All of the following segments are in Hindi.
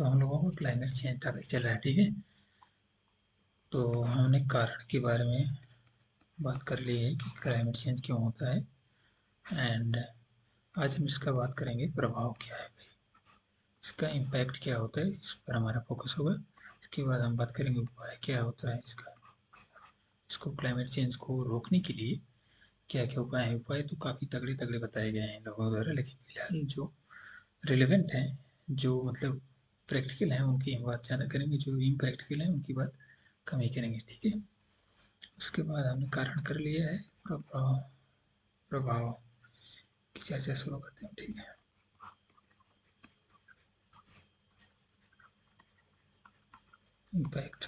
तो हम लोगों को क्लाइमेट चेंज टॉपिक चल रहा है, ठीक है। तो हमने कारण के बारे में बात कर ली है कि क्लाइमेट चेंज क्यों होता है। एंड आज हम इसका बात करेंगे प्रभाव क्या है भाई, इसका इम्पैक्ट क्या होता है, इस पर हमारा फोकस होगा। इसके बाद हम बात करेंगे उपाय क्या होता है इसका, इसको क्लाइमेट चेंज को रोकने के लिए क्या क्या उपाय हैं। उपाय तो काफ़ी तगड़े तगड़े बताए गए हैं लोगों द्वारा, लेकिन फिलहाल जो रिलेवेंट हैं, जो मतलब प्रैक्टिकल हैं, उनकी हम बात ज़्यादा करेंगे। जो इम्प्रैक्टिकल हैं उनकी बात कम ही करेंगे, ठीक है। उसके बाद हमने कारण कर लिया है, प्रभाव प्रभाव की चर्चा शुरू करते हैं, ठीक है। इम्पैक्ट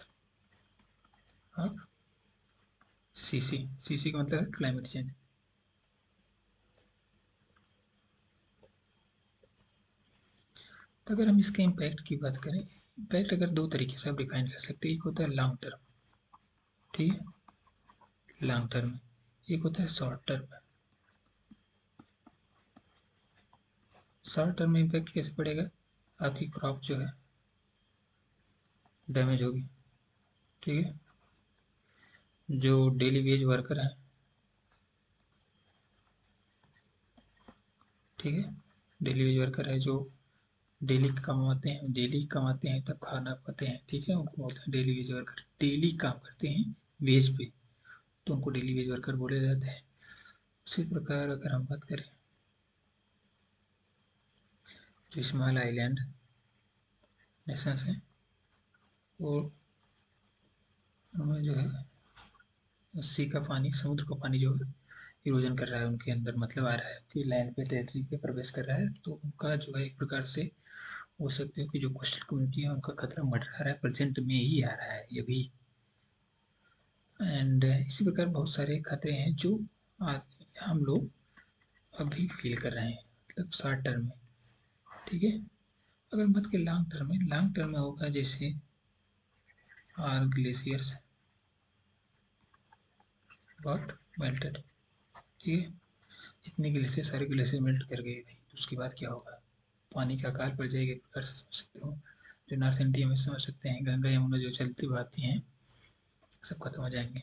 ऑफ सीसी का मतलब है क्लाइमेट चेंज। तो अगर हम इसके इम्पैक्ट की बात करें, इम्पैक्ट अगर दो तरीके से आप डिफाइन कर सकते हैं। एक होता है लॉन्ग टर्म, ठीक है, लॉन्ग टर्म। एक होता है शॉर्ट टर्म। शॉर्ट टर्म में इम्पैक्ट कैसे पड़ेगा, आपकी क्रॉप जो है डैमेज होगी, ठीक है। जो डेली वेज वर्कर हैं, ठीक है, डेली वेज वर्कर है जो डेली कमाते हैं तब खाना पाते हैं, ठीक है, उनको बोलते हैं डेली वेज वर्कर। डेली काम करते हैं वेज पे, तो उनको डेली वेज वर्कर बोले जाते हैं। उसी प्रकार अगर हम बात करें, जो स्मॉल आइलैंड नेशंस हैं, वो उनमें जो है सी का पानी, समुद्र का पानी जो है इरोजन कर रहा है, उनके अंदर मतलब आ रहा है कि लैंड पे, टेरिटरी पे प्रवेश कर रहा है। तो उनका जो है एक प्रकार से हो सकते हो कि जो कोस्टल कम्युनिटी है उनका खतरा मंडरा रहा है, प्रेजेंट में ही आ रहा है ये भी। एंड इसी प्रकार बहुत सारे खतरे हैं जो हम लोग अभी फील कर रहे हैं, मतलब शॉर्ट टर्म में, ठीक है। अगर बात करें लॉन्ग टर्म में, लॉन्ग टर्म में होगा जैसे आर ग्लेशियर्स गॉट मेल्टेड, ठीक है। जितने ग्लेशियर, सारे ग्लेशियर मेल्ट कर गए भाई, तो उसके बाद क्या होगा, पानी का अकाल पड़ जाएगा, एक प्रकार से समझ सकते हो। जो नॉर्थ एंटी में समझ सकते हैं, गंगा यमुना जो चलती बहती हैं, सब खत्म हो जाएंगे।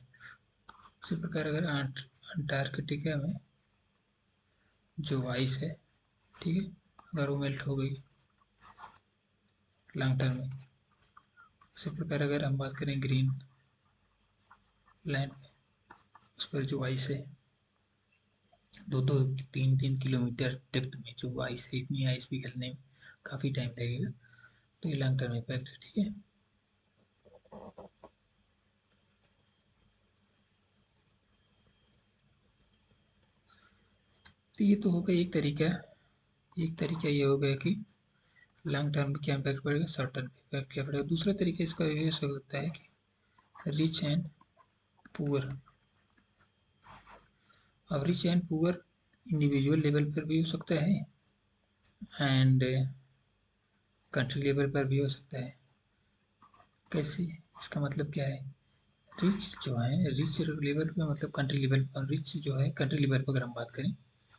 उसी प्रकार अगर अंटार्कटिका में जो आइस है, ठीक है, अगर वो मेल्ट हो गई लॉन्ग टर्म में। इसी प्रकार अगर हम बात करें ग्रीन लैंड में, उस पर जो आइस है, दो दो तीन तीन किलोमीटर डेप्थ में जो आइस है, इतनी आइस पिघलने में काफ़ी टाइम लगेगा। तो ये लॉन्ग टर्म इम्पैक्ट है, ठीक है। तो ये तो हो गया एक तरीका। एक तरीका ये हो गया कि लॉन्ग टर्म में क्या इम्पैक्ट पड़ेगा, शॉर्ट टर्म में इम्पैक्ट क्या पड़ेगा। दूसरा तरीका इसका ये हो सकता है कि रिच एंड पुअर। अब rich and poor individual level पर भी हो सकता है, एंड कंट्री लेवल पर भी हो सकता है। कैसे, इसका मतलब क्या है, रिच जो है, रिच लेवल पे मतलब कंट्री लेवल पर, रिच जो है कंट्री लेवल पर अगर हम बात करें,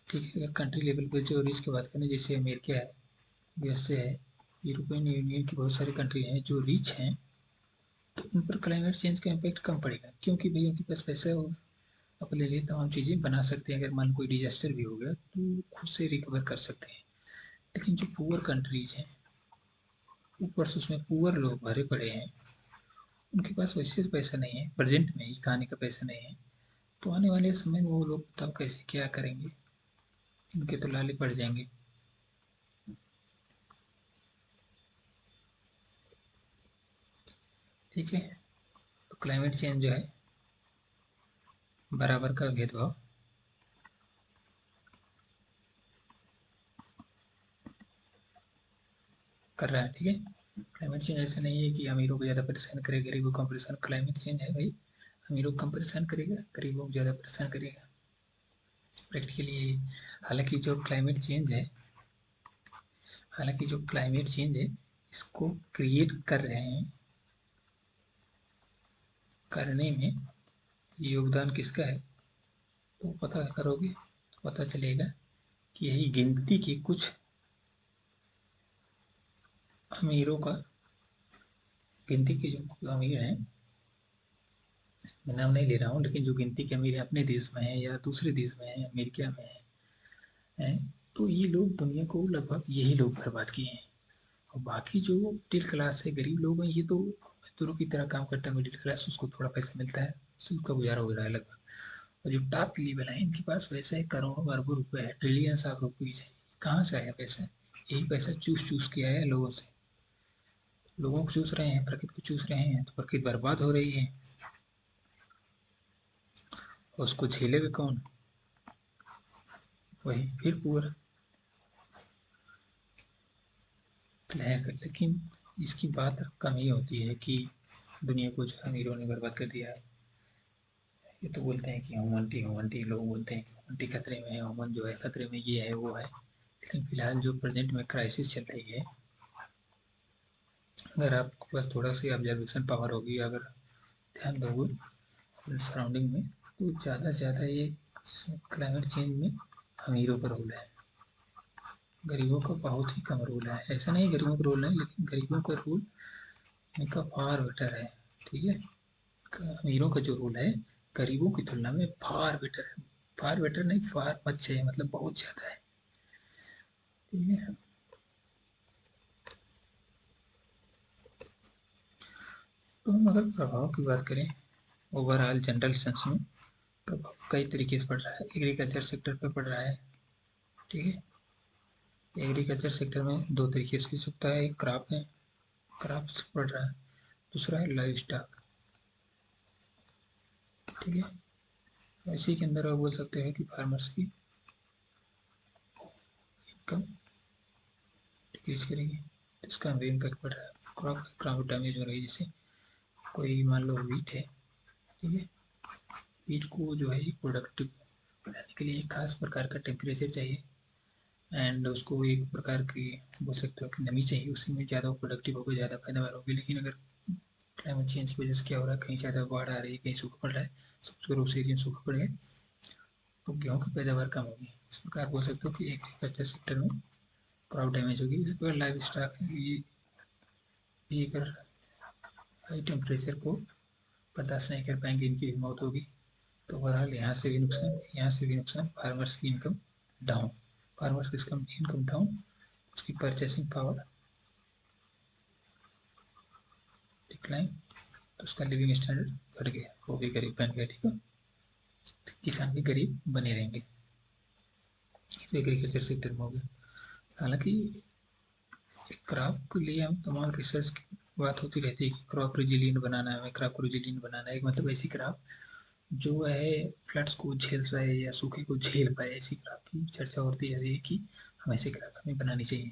ठीक है। अगर कंट्री लेवल पर जो रिच की बात करें, जैसे अमेरिका है, यूएसए है, यूरोपियन यूनियन की बहुत सारी कंट्री हैं जो रिच हैं, तो उन पर क्लाइमेट चेंज का इम्पैक्ट कम पड़ेगा, क्योंकि भाई उनके पास पैसा है और अपने लिए तमाम चीज़ें बना सकते हैं। अगर मान लो कोई डिजास्टर भी हो गया तो खुद से रिकवर कर सकते हैं। लेकिन जो पुअर कंट्रीज हैं, ऊपर से उसमें पुअर लोग भरे पड़े हैं, उनके पास वैसे तो पैसा नहीं है, प्रेजेंट में ही खाने का पैसा नहीं है। तो आने वाले समय में वो लोग बताओ कैसे क्या करेंगे, उनके तो लाले पड़ जाएंगे, ठीक है। तो क्लाइमेट चेंज जो है बराबर का भेदभाव कर रहा है, ठीक है। क्लाइमेट चेंज ऐसा नहीं है कि अमीरों को ज़्यादा परेशान करेगा, गरीबों को कम परेशान। क्लाइमेट चेंज है भाई, अमीरों को कम परेशान करेगा, गरीबों को ज़्यादा परेशान करेगा, प्रैक्टिकली यही। हालांकि जो क्लाइमेट चेंज है, हालांकि जो क्लाइमेट चेंज है, इसको क्रिएट कर रहे हैं, करने में योगदान किसका है, तो पता करोगे तो पता चलेगा कि यही गिनती के कुछ अमीरों का गिनती के जो अमीर हैं, मैं नाम नहीं ले रहा हूँ, लेकिन जो गिनती के अमीर है अपने देश में है या दूसरे देश में है, अमेरिका में है, तो ये लोग दुनिया को लगभग यही लोग बर्बाद किए हैं। और बाकी जो मिडिल क्लास है, गरीब लोग हैं, ये तो मजदूरों की तरह काम करता है। मिडिल क्लास, उसको थोड़ा पैसा मिलता है, उससे उसका गुजारा हो रहा है लगभग। और जो टॉप लेवल है, इनके पास पैसा है, करोड़ों अरबों रुपए है, ट्रिलियंस ऑफ रुपीज है। कहाँ से आया पैसा? यही पैसा चूस चूस के आया है लोगों से। लोगों को चूस रहे हैं, प्रकृति को चूस रहे हैं, तो प्रकृति बर्बाद हो रही है। और उसको झेलेगा कौन? वही फिर पुअर। लेकिन इसकी बात कम ही होती है कि दुनिया को जो अमीरों ने बर्बाद कर दिया है। ये तो बोलते हैं कि ह्यूमनिटी ह्यूमनिटी, लोग बोलते हैं कि ह्यूमनिटी खतरे में है, ह्यूमन जो है खतरे में, ये है वो है। लेकिन फिलहाल जो प्रेजेंट में क्राइसिस चल रही है, अगर आपके पास थोड़ा सी ऑब्जर्वेशन पावर होगी, अगर ध्यान दोगे अपने सराउंडिंग में, तो ज़्यादा से ज़्यादा ये क्लाइमेट चेंज में अमीरों का रोल है। गरीबों का बहुत ही कम रोल है। ऐसा नहीं गरीबों का रोल है, लेकिन गरीबों का रोल इनका फार बेटर है। ठीक है। अमीरों का जो रोल है गरीबों की तुलना में फार बेटर है। फार बेटर नहीं, फार मच है, मतलब बहुत ज़्यादा है। ठीक है। तो हम अगर प्रभाव की बात करें, ओवरऑल जनरल सेंस में प्रभाव कई तरीके से पड़ रहा है। एग्रीकल्चर सेक्टर पर पड़ रहा है। ठीक है। एग्रीकल्चर सेक्टर में दो तरीके से हो सकता है, एक क्रॉप है, क्रॉप से पड़ रहा है। दूसरा है लाइव स्टॉक। ठीक है। इसी के अंदर आप बोल सकते हैं कि फार्मर्स की इनकम डिक्रीज करेगी, तो इसका भी इम्पैक्ट पड़ रहा है। क्रॉप डैमेज हो रही है। जैसे कोई मान लो वीट है। ठीक है। वीट को जो है एक प्रोडक्टिव बनाने के लिए एक खास प्रकार का टेम्परेचर चाहिए, एंड उसको एक प्रकार की बोल सकते हो कि नमी चाहिए, उसी में ज़्यादा प्रोडक्टिव होगी, ज़्यादा पैदावार होगी। लेकिन अगर क्लाइमेट चेंज की वजह से क्या हो रहा है, कहीं ज़्यादा बाढ़ आ रही है, कहीं सूखा पड़ रहा है, सबसे उस एरिया में सूखा पड़ गया, तो गेहूँ की पैदावार कम होगी। इस प्रकार बोल सकते हो कि एग्रीकल्चर सेक्टर में क्रॉप डैमेज होगी। इसी प्रकार लाइव स्टॉक ये अगर हाई टेम्परेचर को बर्दाश्त नहीं कर पाएंगे, इनकी भी मौत होगी। तो ओवरऑल यहाँ से भी नुकसान, यहाँ से भी नुकसान, फार्मर्स की इनकम डाउन, फार्मर्स की इनकम डाउन, उसकी परचेसिंग पावर डिक्लाइन, तो उसका लिविंग स्टैंडर्ड घट गया, वो भी गरीब बन गया। ठीक है। किसान भी गरीब बने रहेंगे। तो एग्रीकल्चर सेक्टर में हो गया। हालांकि क्रॉप के लिए हम तमाम रिसर्च की बात होती रहती है कि क्रॉप रिजिलियंट बनाना है, हमें क्रॉप को रिजिलियंट बनाना है। मतलब ऐसी क्रॉप जो है फ्लड्स को झेल पाए या सूखे को झेल पाए, ऐसी क्रॉप की चर्चा होती है कि हम ऐसी क्रॉप हमें बनानी चाहिए।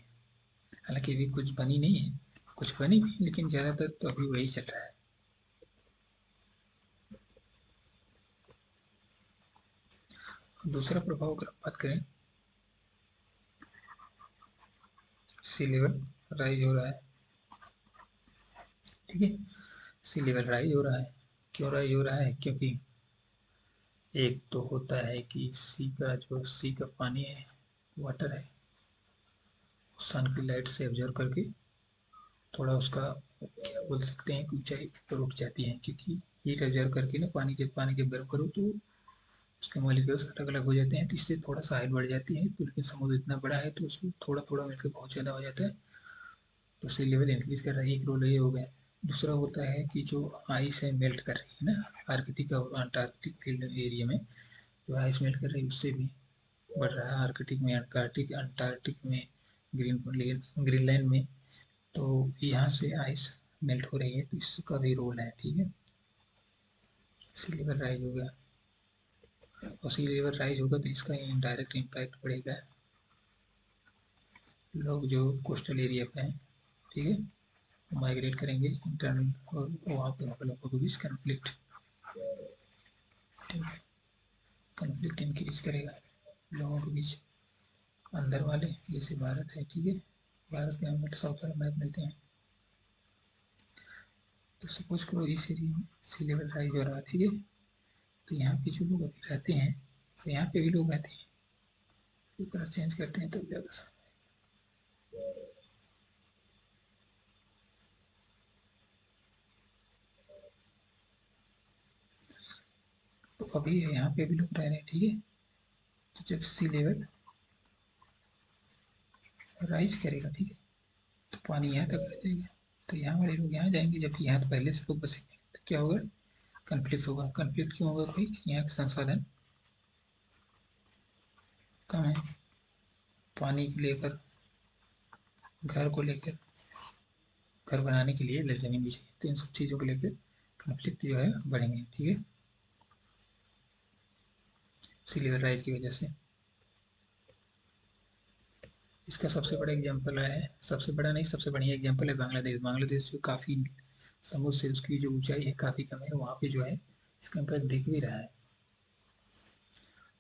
हालांकि अभी कुछ बनी नहीं है, कुछ बनी भी, लेकिन ज़्यादातर तो अभी वही चल रहा है। दूसरा प्रभाव अगर बात करें, सी लेवल राइज हो रहा है। ठीक है। सी लेवल राइज हो रहा है। क्यों राइज हो रहा है? क्योंकि एक तो होता है कि सी का पानी है, वाटर है, सन की लाइट से एब्जॉर्ब करके थोड़ा उसका क्या बोल सकते हैं कि ऊंचाई पर उठ जाती है, क्योंकि हीट एब्जॉर्ब करके ना पानी जब गर्म करो तो उसके मॉलिक्यूल्स अलग अलग हो जाते हैं, तो इससे थोड़ा सा हाइट बढ़ जाती है। तो लेकिन समुद्र इतना बड़ा है तो उसमें थोड़ा थोड़ा मिलकर बहुत ज़्यादा हो जाता है। तो सी लेवल इंक्रीज कर रहा है, एक रोल ये हो गया। दूसरा होता है कि जो आइस है मेल्ट कर रही है ना, आर्कटिक और अंटार्कटिक फील्ड एरिया में जो आइस मेल्ट कर रही है, उससे भी बढ़ रहा है। आर्कटिक में, अंटार्कटिक में, ग्रीनलैंड में, तो यहाँ से आइस मेल्ट हो रही है, तो इसका भी रोल है। ठीक है। सी लेवल राइज हो गया, और सी लेवल राइज होगा तो इसका इनडायरेक्ट इम्पैक्ट पड़ेगा लोग जो कोस्टल एरिया पे हैं। ठीक है। माइग्रेट करेंगे इंटरनल, और वहाँ पे लोगों के बीच कन्फ्लिक्ट कन्फ्लिक्ट इंक्रीज करेगा लोगों के बीच। अंदर वाले जैसे भारत है। ठीक है। भारत के हम साउथ वाला मैप लेते हैं, तो सपोज करो इस एरिया में सी लेवल राइज हो रहा है। ठीक है। तो यहाँ पे जो लोग अभी रहते हैं, तो यहाँ पे भी लोग रहते हैं, तो कलर चेंज करते हैं तो ज़्यादा सा। तो अभी यहाँ पे भी लोग रह रहे हैं, ठीक है। तो जब सी लेवल राइज करेगा, ठीक है, तो पानी यहाँ तक आ जाएगा। तो यहाँ वाले लोग यहाँ जाएंगे, जबकि यहाँ तो पहले से लोग बसेंगे। तो क्या होगा? कन्फ्लिक्ट होगा। कन्फ्लिक्ट क्यों होगा भाई? यहाँ के संसाधन कम है, पानी को लेकर, घर को लेकर, घर बनाने के लिए ज़मीन भी चाहिए। तो इन सब चीज़ों को लेकर कन्फ्लिक्ट जो है बढ़ेंगे, ठीक है, सी लेवल राइज की वजह से। इसका सबसे बड़ा एग्जाम्पल है, सबसे बड़ा नहीं, सबसे बढ़िया एग्जाम्पल है बांग्लादेश। बांग्लादेश जो काफ़ी समुद्र से उसकी जो ऊंचाई है काफ़ी कम है, वहाँ पे जो है इसका इम्पैक्ट दिख भी रहा है।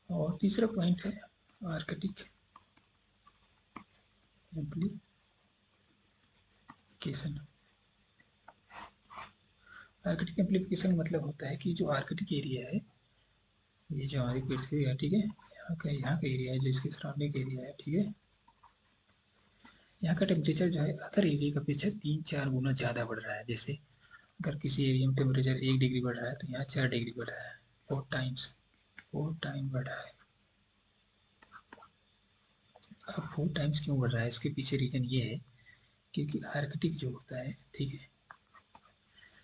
और तीसरा पॉइंट है आर्कटिक एम्प्लीफिकेशन। आर्कटिक एम्प्लीफिकेशन मतलब होता है कि जो आर्कटिक एरिया है, ये जो हमारी पृथ्वी है, ठीक है, यहाँ का एरिया है, जो इसके सराउंडिंग एरिया है, ठीक है, यहाँ का टेम्परेचर जो है अदर एरिया का अपेक्षा 3-4 गुना ज़्यादा बढ़ रहा है। जैसे अगर किसी एरिया में टेम्परेचर 1 डिग्री बढ़ रहा है, तो यहाँ 4 डिग्री बढ़ रहा है। 4 टाइम बढ़ रहा है। अब 4 टाइम्स क्यों बढ़ रहा है? इसके पीछे रीज़न ये है क्योंकि आर्कटिक जो होता है, ठीक है,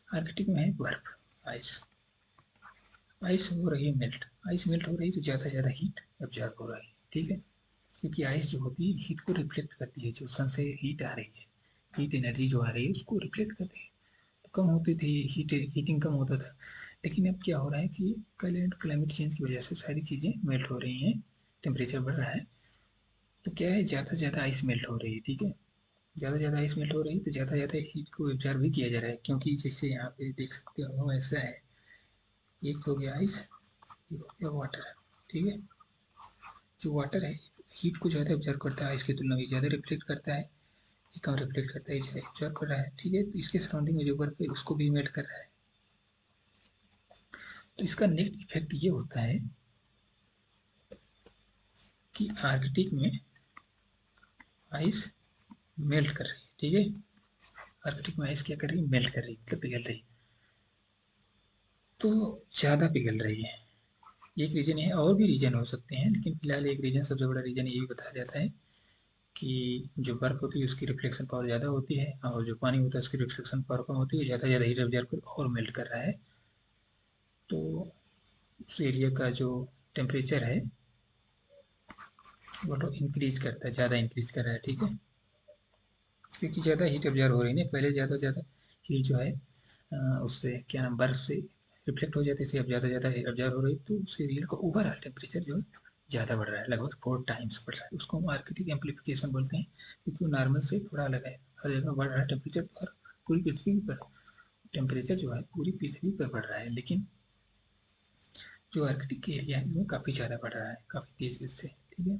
आर्कटिक में है बर्फ, आइस। आइस हो रही है मेल्ट, आइस मेल्ट हो रही है तो ज़्यादा से ज़्यादा हीट एब्जॉर्ब हो रहा है, ठीक है, क्योंकि आइस जो होती है हीट को रिफ्लेक्ट करती है। जो सन से हीट आ रही है, हीट एनर्जी जो आ रही है उसको रिफ्लेक्ट करती है। तो कम होती थी हीटिंग कम होता था। लेकिन अब क्या हो रहा है कि क्लाइमेट चेंज की वजह से सारी चीज़ें मेल्ट हो रही हैं, टेम्परेचर बढ़ रहा है। तो क्या है, ज़्यादा से ज़्यादा आइस मेल्ट हो रही है, ठीक है, ज़्यादा से ज़्यादा आइस मेल्ट हो रही है तो ज़्यादा से ज़्यादा हीट को एब्जॉर्ब भी किया जा रहा है। क्योंकि जैसे यहाँ पे देख सकते हो ऐसा है, एक हो गया आइस, एक हो गया वाटर, ठीक है। जो वाटर है हीट को ज़्यादा एब्जॉर्ब करता है, आइस की तुलना में ज़्यादा रिफ्लेक्ट करता है, ये कम रिफ्लेक्ट करता है, ज़्यादा एब्जॉर्ब कर रहा है, ठीक है। तो इसके सराउंडिंग में जो बर्फ है उसको भी मेल्ट कर रहा है। तो इसका नेट इफेक्ट ये होता है कि आर्कटिक में आइस मेल्ट कर रही है, ठीक है, आर्कटिक में आइस क्या कर रही है, मेल्ट कर रही है, मतलब पिघल रही है। तो ज़्यादा पिघल रही है, एक रीज़न है। और भी रीज़न हो सकते हैं, लेकिन फिलहाल एक रीज़न, सबसे बड़ा रीज़न यही बताया जाता है कि जो बर्फ होती है उसकी रिफ्लेक्शन पावर ज़्यादा होती है, और जो पानी होता है उसकी रिफ्लेक्शन पावर कम होती है। ज़्यादा से ज़्यादा हीट एब्जॉर्ब कर और मेल्ट कर रहा है। तो उस एरिया का जो टेम्परेचर है वो तो इंक्रीज करता है, ज़्यादा इंक्रीज कर रहा है, ठीक है, क्योंकि ज़्यादा हीट एब्जॉर्ब हो रही है। पहले ज़्यादा से ज़्यादा हीट जो है उससे क्या नाम, बर्फ से रिफ्लेक्ट हो जाती थी, अब ज़्यादा ज़्यादा एब्जॉर्ब हो रही, तो उस एरिया का ओवरऑल टेम्परेचर जो है ज़्यादा बढ़ रहा है, लगभग 4 टाइम्स बढ़ रहा है। उसको हम आर्कटिक एम्प्लीफिकेशन बोलते हैं, क्योंकि वो नॉर्मल से थोड़ा अलग है। हर जगह बढ़ रहा है टेम्परेचर, और पूरी पृथ्वी पर टेम्परेचर जो है पूरी पृथ्वी पर बढ़ रहा है। लेकिन जो आर्कटिक एरिया है उसमें काफ़ी ज़्यादा बढ़ रहा है, काफ़ी तेज़ गति से, ठीक है।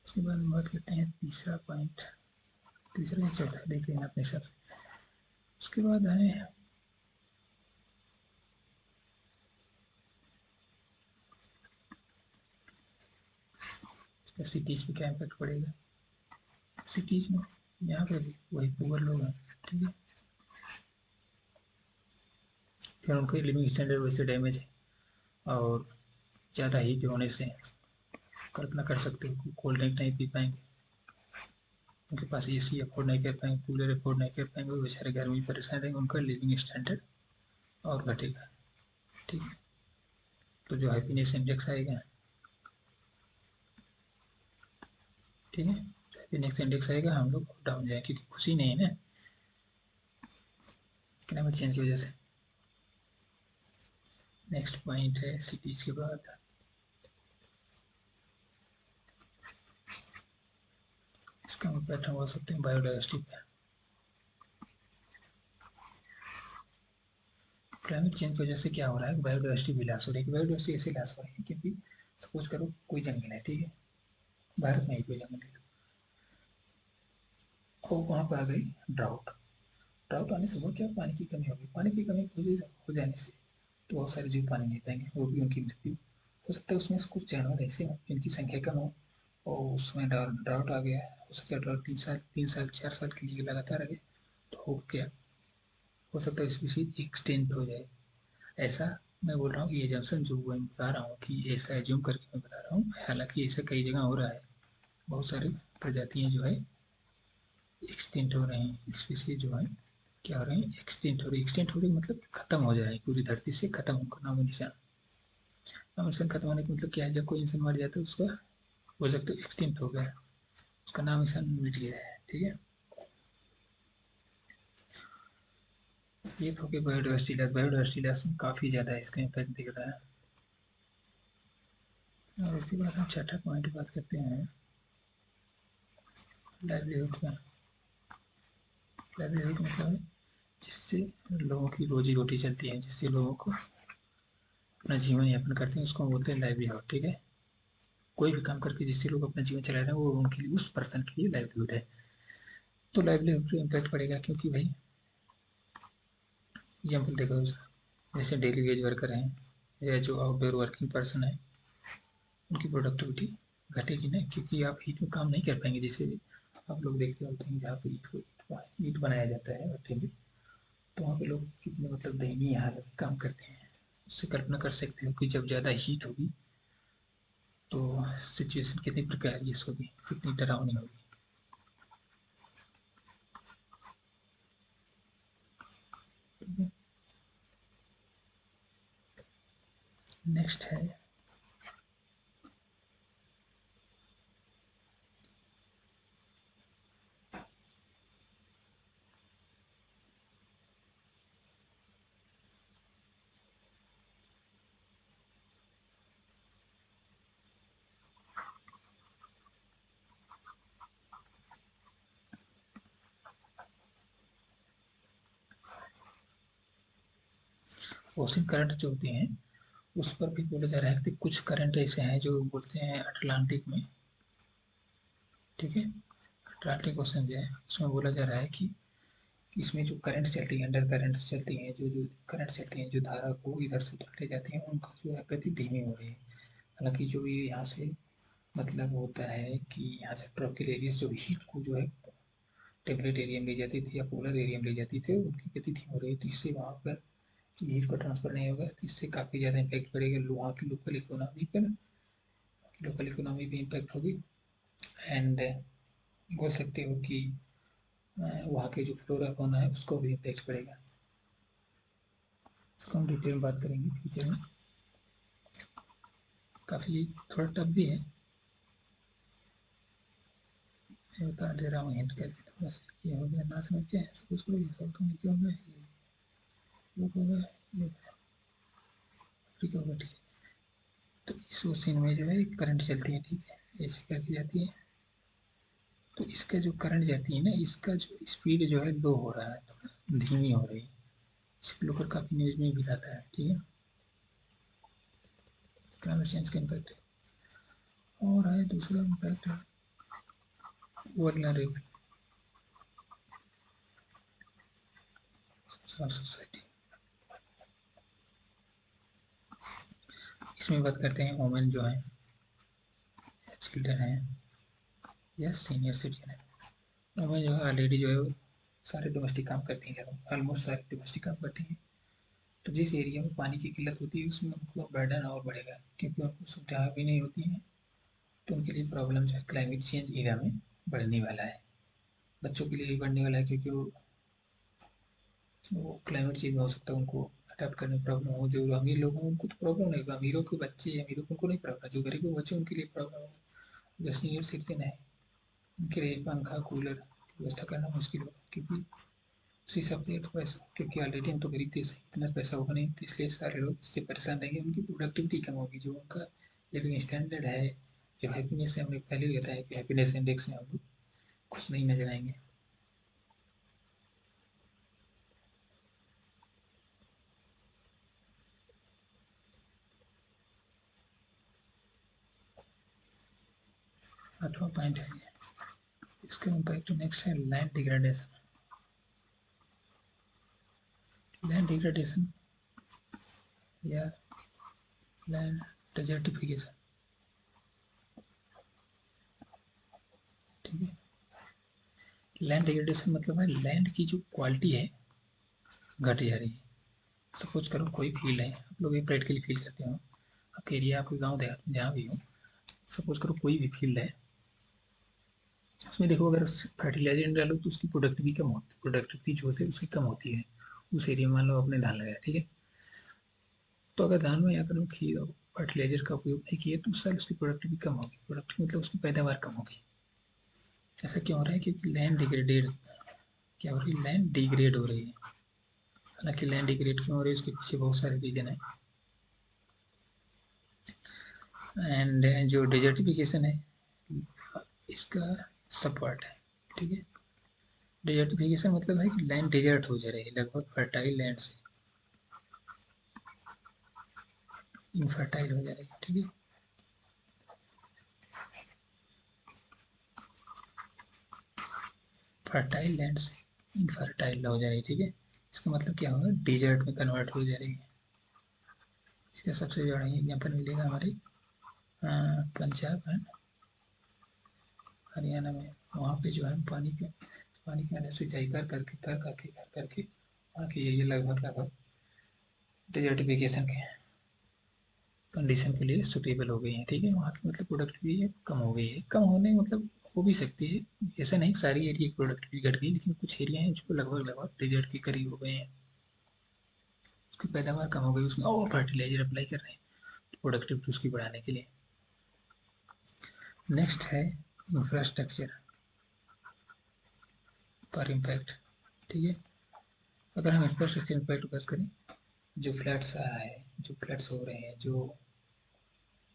उसके बाद हम बात करते हैं तीसरा पॉइंट, तीसरा या चौथा देख लेना अपने हिसाब से। उसके बाद है सिटीज़ पे क्या इम्पैक्ट पड़ेगा। सिटीज़ में यहाँ पे भी वही पुअर लोग हैं, ठीक है, फिर उनका लिविंग स्टैंडर्ड वैसे डैमेज है। और ज़्यादा हीट होने से कल्पना कर सकते हो कोल्ड ड्रिंक नहीं पी पाएंगे, उनके पास एसी अफोर्ड नहीं कर पाएंगे, कूलर अफोर्ड नहीं कर पाएंगे, वो बेचारे गर्मी में परेशान रहेंगे, उनका लिविंग स्टैंडर्ड और घटेगा, ठीक है। तो जो हैप्पीनेस इंडेक्स आएगा, ठीक है, जो हैप्पीनेस इंडेक्स आएगा हम लोग डाउन जाए, क्योंकि खुशी नहीं है ना क्लाइमेट चेंज की वजह से। नेक्स्ट पॉइंट है सिटीज़ के बाद, इसका इम्पैक्ट हम बोल सकते हैं बायोडाइवर्सिटी पे। क्लाइमेट चेंज की वजह से क्या हो रहा है, बायोडाइवर्सिटी भी लॉस हो रही है। बायोडाइवर्सिटी ऐसे लॉस हो रही है क्योंकि सपोज करो कोई जंगल है, ठीक है, भारत में ही कोई जंगल है, और वहाँ पर आ गई ड्राउट। ड्राउट आने से हुआ क्या, पानी की कमी होगी। पानी की कमी हो जाने से तो बहुत सारे जीव पानी नहीं पाएंगे, वो भी उनकी मृत्यु हो सकता है। उसमें से कुछ जानवर ऐसे हों जिनकी संख्या कम हो और उसमें ड्राउट आ गया, हो सकता है ड्राउट 3 साल 4 साल के लिए लगातार आ गया, तो हो क्या, हो सकता है स्पीशीज एक्सटेंट हो जाए। ऐसा मैं बोल रहा हूँ ये जंक्शन जो मैं बता रहा हूँ कि ऐसा एज्यूम करके मैं बता रहा हूँ, हालांकि ऐसा कई जगह हो रहा है। बहुत सारी प्रजातियाँ जो है एक्सटिंक्ट हो रहे हैं, स्पीसीज जो है क्या हो रहे हैं, एक्सटिंक्ट हो रही मतलब खत्म हो जा रही है, पूरी धरती से खत्म होकर नामो निशान। नामो निशान खत्म होने का मतलब क्या है, जब कोई इंसान मर जाता है उसका हो सकता है एक्सटिंक्ट हो गया, उसका नाम निशान मिट गया है, ठीक है। ये तो कि बायोडाइवर्सिटी लॉस में काफ़ी ज़्यादा इसका इम्पैक्ट दिख रहा है। और उसके बाद हम छठा पॉइंट बात करते हैं लाइवलीहुड का। लाइवलीहुड मतलब है जिससे लोगों की रोजी रोटी चलती है, जिससे लोगों को अपना जीवन यापन करते हैं, उसको हम बोलते हैं लाइवलीहुड, ठीक है। कोई भी काम करके जिससे लोग अपना जीवन चला रहे हैं वो उनके लिए, उस पर्सन के लिए लाइवलीहुड है। तो लाइवलीहुड पे इम्पैक्ट पड़ेगा, क्योंकि भाई एग्जाम्पल देखो उसका, जैसे डेली वेज वर्कर हैं या जो आउटडोर वर्किंग पर्सन है, उनकी प्रोडक्टिविटी घटेगी ना, क्योंकि आप हीट में काम नहीं कर पाएंगे। जैसे आप लोग देखते होते हैं जहाँ पे ईट बनाया जाता है भट्ठे में, तो वहाँ पे लोग कितने मतलब दयनीय हालत में काम करते हैं। उससे कल्पना कर सकते हो कि जब ज़्यादा हीट होगी तो सिचुएशन कितनी प्रिकेरियस होगी, कितनी डरावनी होगी। नेक्स्ट है ओशन करंट जो होते हैं, उस पर भी बोला जा रहा है कि कुछ करंट ऐसे हैं जो बोलते हैं अटलांटिक में, ठीक है। अटलांटिक ओशन जो है उसमें बोला जा रहा है कि इसमें जो करंट चलती है, अंडर करंट चलती हैं, जो जो करंट चलती हैं, जो धारा को इधर से उधर ले जाती हैं, उनका जो है गति धीमी हो रही है। हालांकि जो ये यहाँ से मतलब होता है कि यहाँ से ट्रॉपिकल एरिया जो हीट को जो है टेम्परेट एरिया में ले जाती थी या पोलर एरिया में ले जाती थी, उनकी गति धीमी हो रही है, तो इससे वहाँ पर हीट का ट्रांसफर नहीं होगा, तो इससे काफ़ी ज़्यादा इम्पैक्ट पड़ेगा वहाँ की लोकल इकोनॉमी पर, लोकल इकोनॉमी भी इम्पैक्ट होगी। एंड बोल सकते हो कि वहाँ के जो फ्लोरा फौना है उसको भी इम्पैक्ट पड़ेगा। उसको हम डिटेल में बात करेंगे फ्यूचर में। काफ़ी थोड़ा टफ भी है, मैं बता दे रहा हूँ हिंट करके थोड़ा सा। ये हो गया ना, समझ के सपोज करो ये साउथ अमेरिका हो गया, ये यूरोप हो गया, ये अफ्रीका हो गया, ठीक है। तो इस ओशन में जो है करंट चलती है, ठीक है, ऐसे करके जाती है। तो इसका जो करंट जाती है ना, इसका जो स्पीड जो है लो हो रहा है, थोड़ा धीमी हो रही है। इसको लेकर काफ़ी न्यूज में भी आता है, ठीक है। क्लाइमेट चेंज का इम्पैक्ट है। और है दूसरा इम्पैक्ट है वल्नरेबल सोसाइटी। इसमें बात करते हैं वुमेन जो है, चिल्ड्रन है या सीनियर सिटीजन है। वुमेन जो है ऑलरेडी जो है वो सारे डोमेस्टिक काम करती हैं, ऑलमोस्ट सारे डोमेस्टिक काम करती हैं। तो जिस एरिया में पानी की किल्लत होती है उसमें उनको बर्डन और बढ़ेगा, क्योंकि उनको सुविधा भी नहीं होती है। तो उनके लिए प्रॉब्लम जो है क्लाइमेट चेंज एरिया में बढ़ने वाला है। बच्चों के लिए भी बढ़ने वाला है, क्योंकि वो क्लाइमेट चेंज में हो सकता है उनको अडेप्ट करने में प्रॉब्लम हो। जो अमीर लोग हैं उनको तो प्रॉब्लम नहीं होगा, अमीरों के बच्चे अमीरों को नहीं प्रॉब्लम, जो गरीब बच्चे उनके लिए प्रॉब्लम होगा। जो सीनियर सिटीजन है उनके लिए पंखा कूलर की व्यवस्था करना मुश्किल होगा, क्योंकि उसी सब पे तो पैसा, क्योंकि ऑलरेडी हम तो गरीब देश है, इतना पैसा होगा नहीं, तो इसलिए सारे लोग इससे परेशान रहेंगे, उनकी प्रोडक्टिविटी कम होगी, जो उनका लिविंग स्टैंडर्ड है, जो हैप्पीनेस है, हमने पहले भी बताया कि हैप्पीनेस इंडेक्स में हम लोग खुश नहीं नजर आएंगे। 8वां पॉइंट है इसका इम्पैक्ट। नेक्स्ट है लैंड डिग्रेडेशन। लैंड डिग्रेडेशन या लैंड डेजर्टिफिकेशन, ठीक है। लैंड डिग्रेडेशन मतलब है लैंड की जो क्वालिटी है घट जा रही है। सपोज करो कोई फील्ड है, आप लोग ये प्रैक्टिकली फील करते हो, आपके एरिया, आपके गाँव देहात में जहाँ भी हो, सपोज करो कोई भी फील्ड है, उसमें देखो अगर फर्टिलाइजर डालो तो उसकी प्रोडक्टिविटी कम होती है, प्रोडक्टिविटी जो है उसकी कम होती है। उस एरिया में मान लो आपने धान लगाया, ठीक है, तो अगर धान में अगर फर्टिलाइजर का उपयोग नहीं किया तो उस साल उसकी प्रोडक्टिविटी कम होगी, प्रोडक्टिव मतलब उसकी पैदावार कम होगी। ऐसा क्यों हो रहा है? क्योंकि लैंड डिग्रेडेड, क्या हो रही है, लैंड डिग्रेड हो रही है। हालांकि लैंड डिग्रेड क्यों हो रही है उसके पीछे बहुत सारे रीजन है। एंड जो डिजर्टिफिकेशन है इसका सब पार्ट है, ठीक है। डिजर्टिफिकेशन मतलब है कि लैंड डिजर्ट हो जा रही है, लगभग फर्टाइल लैंड से इनफर्टाइल हो जा रही है, ठीक है। फर्टाइल लैंड से इनफर्टाइल हो जा रही है, ठीक है। इसका मतलब क्या होगा, डिजर्ट में कन्वर्ट हो जा रही है। इसका सबसे बड़ा एग्जाम्पल मिलेगा हमारे पंजाब एंड हरियाणा में। वहाँ पे जो है पानी के अंदर सिंचाई कर करके वहाँ के ये लगभग लगभग डिजर्टिफिकेशन के कंडीशन के लिए सुटेबल हो गई है, ठीक है। वहाँ की मतलब प्रोडक्टिविटी कम हो गई है, कम होने मतलब हो भी सकती है, ऐसा नहीं सारी एरिया की प्रोडक्टिविटी घट गई, लेकिन कुछ एरिया हैं जो लगभग लगभग डिजर्ट के करीब हो गए हैं, उसकी पैदावार कम हो गई, उसमें और फर्टिलाइजर अप्लाई कर रहे हैं प्रोडक्टिविटी उसकी बढ़ाने के लिए। नेक्स्ट है इंफ्रास्ट्रक्चर पर इम्पैक्ट, ठीक है। अगर हम इंफ्रास्ट्रक्चर इम्पैक्ट की बात करें, जो फ्लड्स आ रहा है, जो फ्लड्स हो रहे हैं, जो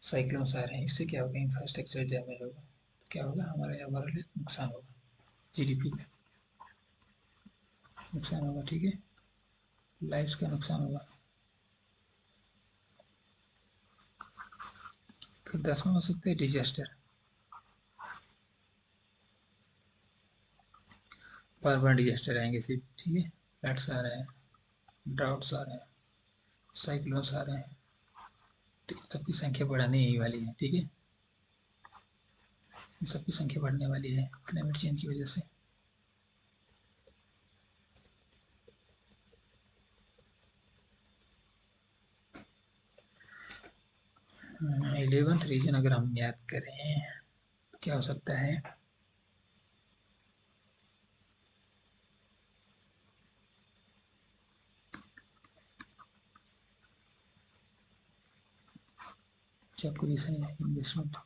साइक्लोन्स आ रहे हैं, इससे क्या होगा, इंफ्रास्ट्रक्चर डैमेज होगा, तो क्या होगा, हमारे लिए नुकसान होगा, जीडीपी का नुकसान होगा, ठीक है, लाइफ्स का नुकसान होगा। फिर 10वां हो सकता है डिजास्टर, बार बार डिजास्टर आएंगे सिर्फ, ठीक है। फ्लड्स आ रहे हैं, ड्राउट्स आ रहे हैं, साइक्लोन्स आ रहे हैं, तो इन सबकी संख्या बढ़ाने ही वाली है, ठीक है। इन सबकी संख्या बढ़ने वाली है क्लाइमेट चेंज की वजह से। 11th रीजन अगर हम याद करें तो क्या हो सकता है, जब क्रिएशन इन्वेस्टमेंट,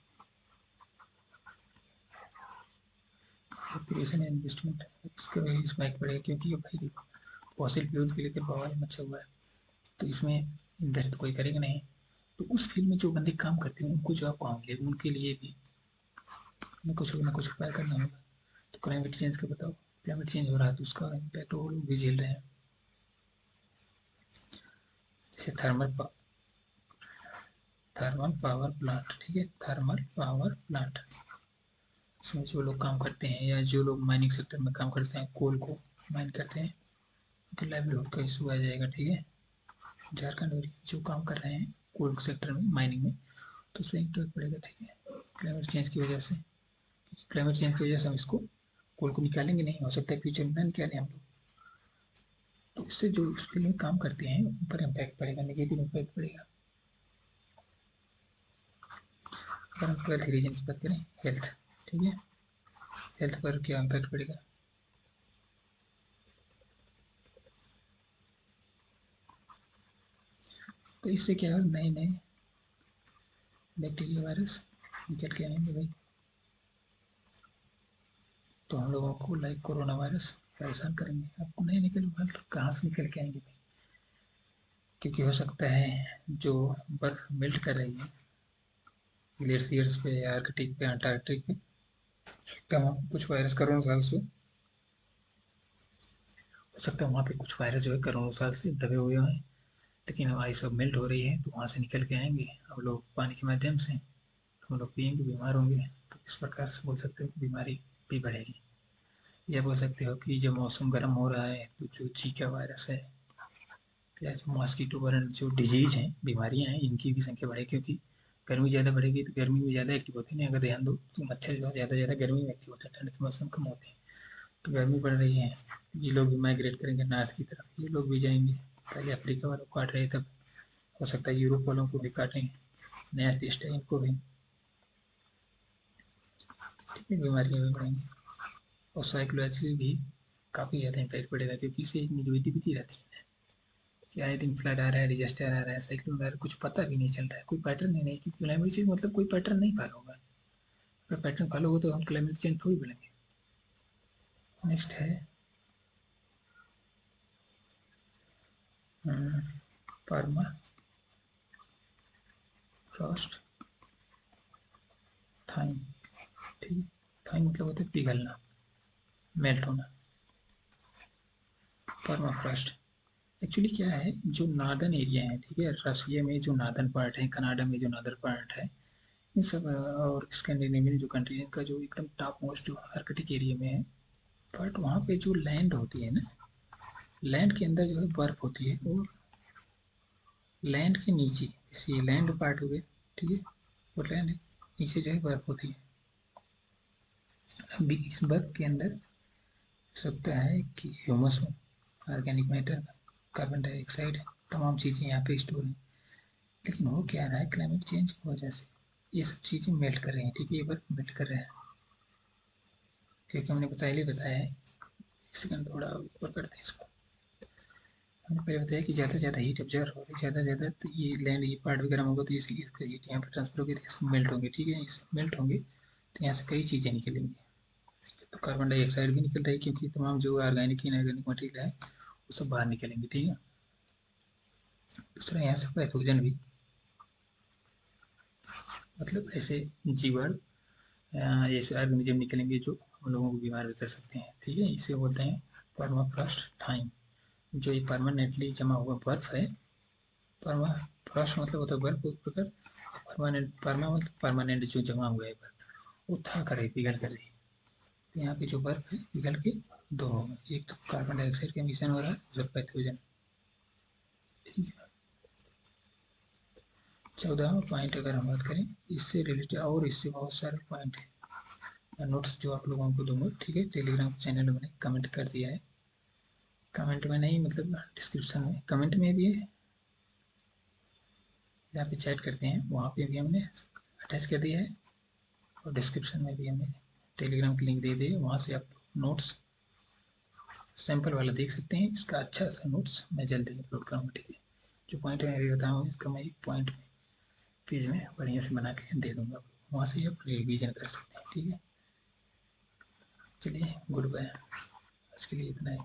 क्रिएशन इन्वेस्टमेंट इसके वजह से स्पाइक पड़ेगा, क्योंकि ये भाई देखो फॉसिल फ्यूल के लेकर बवाल मचा हुआ है, तो इसमें इन्वेस्ट तो कोई करेगा नहीं, तो उस फील्ड में जो बंदे काम करते हैं उनको जॉब कहाँ मिलेगी, उनके लिए भी हमें कुछ ना कुछ उपाय करना होगा। तो क्लाइमेट चेंज का बताओ, क्लाइमेट चेंज हो रहा है तो उसका इम्पैक्ट वो लोग भी झेल रहे हैं। जैसे थर्मल पावर प्लांट, ठीक है, थर्मल पावर प्लांट, इसमें जो लोग काम करते हैं या जो लोग माइनिंग सेक्टर में काम करते हैं, कोल को माइन करते हैं, उनके लाइवलीहुड का इशू आ जाएगा, ठीक है। झारखंड और जो काम कर रहे हैं कोल सेक्टर में, माइनिंग में, तो उसमें इम्पैक्ट पड़ेगा, ठीक है, क्लाइमेट चेंज की वजह से। क्लाइमेट चेंज की वजह से हम इसको कोल को निकालेंगे नहीं, हो सकता है फ्यूचर में ना निकालें हम लोग, तो इससे जो उस फील्ड में काम करते हैं उन पर इम्पैक्ट पड़ेगा, नेगेटिव इम्पैक्ट पड़ेगा। अगर हम 12th रीजन की बात करें, हेल्थ, ठीक है, हेल्थ पर क्या इम्पैक्ट पड़ेगा, तो इससे क्या है, नए नए बैक्टीरिया वायरस निकल के आएंगे भाई, तो हम लोगों को लाइक कोरोना वायरस परेशान करेंगे। आपको नहीं निकल वायरस कहाँ से निकल के आएंगे भाई, क्योंकि हो सकता है जो बर्फ मेल्ट कर रही है ग्लेशियर्स पे या आर्कटिक पे, अंटार्कटिक पे, तो वहाँ पे कुछ वायरस करोड़ों साल से, हो सकता है वहाँ पे कुछ वायरस जो है करोड़ों साल से दबे हुए हैं, लेकिन अब आइस अब मेल्ट हो रही है तो वहाँ से निकल के आएंगे अब लोग पानी के माध्यम से, तो हम लोग पियेंगे बीमार होंगे, तो इस प्रकार से बोल सकते हो कि बीमारी भी बढ़ेगी। या बोल सकते हो कि जब मौसम गर्म हो रहा है तो जो जीका वायरस है या जो मॉस्किटो बर्न जो डिजीज हैं, बीमारियां हैं, इनकी भी संख्या बढ़ेगी, क्योंकि गर्मी ज़्यादा बढ़ेगी तो गर्मी में ज़्यादा एक्टिव होती है ना, अगर ध्यान दो तो मच्छर जो है ज़्यादा ज़्यादा गर्मी में एक्टिव होते हैं, ठंड के मौसम कम होते हैं, तो गर्मी बढ़ रही है, ये लोग भी माइग्रेट करेंगे नॉर्थ की तरफ, ये लोग भी जाएंगे, पहले अफ्रीका वालों को काट रहे तब हो सकता है यूरोप वालों को भी काटें, नया टेस्ट है इनको भी, ठीक है, बीमारियाँ भी बढ़ेंगी और साइकोलॉजिकली भी काफ़ी ज़्यादा इम्पैक्ट पड़ेगा क्योंकि इससे एक निगेटिविटी रहती है कि आए दिन फ्लड आ रहा है, डिजास्टर आ रहा है, साइक्लोन आ रहा है, कुछ पता भी नहीं चल रहा है, कोई पैटर्न ही नहीं, क्योंकि क्लाइमेट चेंज मतलब कोई पैटर्न नहीं फॉलो होगा। अगर पैटर्न फॉलो हो तो हम क्लाइमेट चेंज थोड़ी बोलेंगे। नेक्स्ट है पर्मा फ्रॉस्ट थाइम, ठीक है, थाइम मतलब होता है पिघलना, मेल्ट होना। पर्मा फ्रॉस्ट एक्चुअली क्या है, जो नॉर्दर्न एरिया है, ठीक है, रसिया में जो नॉर्दर्न पार्ट है, कनाडा में जो नॉर्दर्न पार्ट है, इन सब और स्कैंडिनेवियन जो कंट्री है, इनका जो एकदम टॉप मोस्ट जो आर्कटिक एरिया में है, बट वहाँ पे जो लैंड होती है ना, लैंड के अंदर जो है बर्फ होती है और लैंड के नीचे, जैसे लैंड पार्ट हो गया, ठीक है, और लैंड नीचे जो है बर्फ होती है। अभी इस बर्फ के अंदर हो सकता है कि ह्यूमस हो, ऑर्गेनिक मैटर, कार्बन डाइऑक्साइड, तमाम चीज़ें यहाँ पे स्टोर हैं। लेकिन हो क्या रहा है, क्लाइमेट चेंज की वजह से ये सब चीज़ें मेल्ट कर रही हैं, ठीक है, ये बर्फ मेल्ट कर रहा है, क्योंकि हमने पहले बताया है। एक सेकंड थोड़ा ऊपर करते हैं इसको। हमने पहले बताया कि ज़्यादा से ज़्यादा हीट ऑब्जर्व होगी, ज़्यादा से ज़्यादा तो ये लैंड ये पार्ट भी गर्म होगा तो इसलिए इसका हीट यहाँ पर ट्रांसफर होगी, तो इसमें मेल्ट होंगे, ठीक है, इसमें मेल्ट होंगे तो यहाँ से कई चीज़ें निकलेंगी। तो कार्बन डाइऑक्साइड भी निकल रही है क्योंकि तमाम जो ऑर्गेनिक इनऑर्गेनिक मटेरियल है वो सब बाहर निकलेंगे, ठीक है। दूसरा यहाँ से पैथोजन भी, मतलब ऐसे जीवाणु ऐसे ऑर्गेनिज्म निकलेंगे जो हम लोगों को बीमार भी कर सकते हैं, ठीक है, इसे बोलते हैं परमाफ्रॉस्ट थाइम। जो ये परमानेंटली जमा हुआ बर्फ है, परमाफ्रॉस्ट मतलब होता है बर्फ एक प्रकार, परमानेंट, परमा मतलब परमानेंट जो जमा हुआ है बर्फ, वो था करे पिघल कर रही है। तो यहाँ पे जो बर्फ है पिघल के दो होगा, एक तो कार्बन डाइऑक्साइड का एमिशन हो रहा है, दूसरा पैथोजन, ठीक है। 14वां पॉइंट अगर हम बात करें इससे रिलेटेड, और इससे बहुत सारे पॉइंट हैं, नोट्स जो आप लोगों को दूंगा, ठीक है, टेलीग्राम चैनल में कमेंट कर दिया है, कमेंट में नहीं मतलब डिस्क्रिप्शन में, कमेंट में भी है, जहाँ पे चैट करते हैं वहाँ पे भी हमने अटैच कर दिया है, और डिस्क्रिप्शन में भी हमने टेलीग्राम की लिंक दे दी है, वहाँ से आप नोट्स सैंपल वाला देख सकते हैं। इसका अच्छा सा नोट्स मैं जल्दी अपलोड करूँगा, ठीक है, जो पॉइंट मैं अभी बताऊँगा इसका मैं एक पॉइंट में पेज में बढ़िया से बना के दे दूँगा, वहाँ से आप रिवीजन कर सकते हैं, ठीक है। चलिए गुड बाय, आज के लिए इतना ही।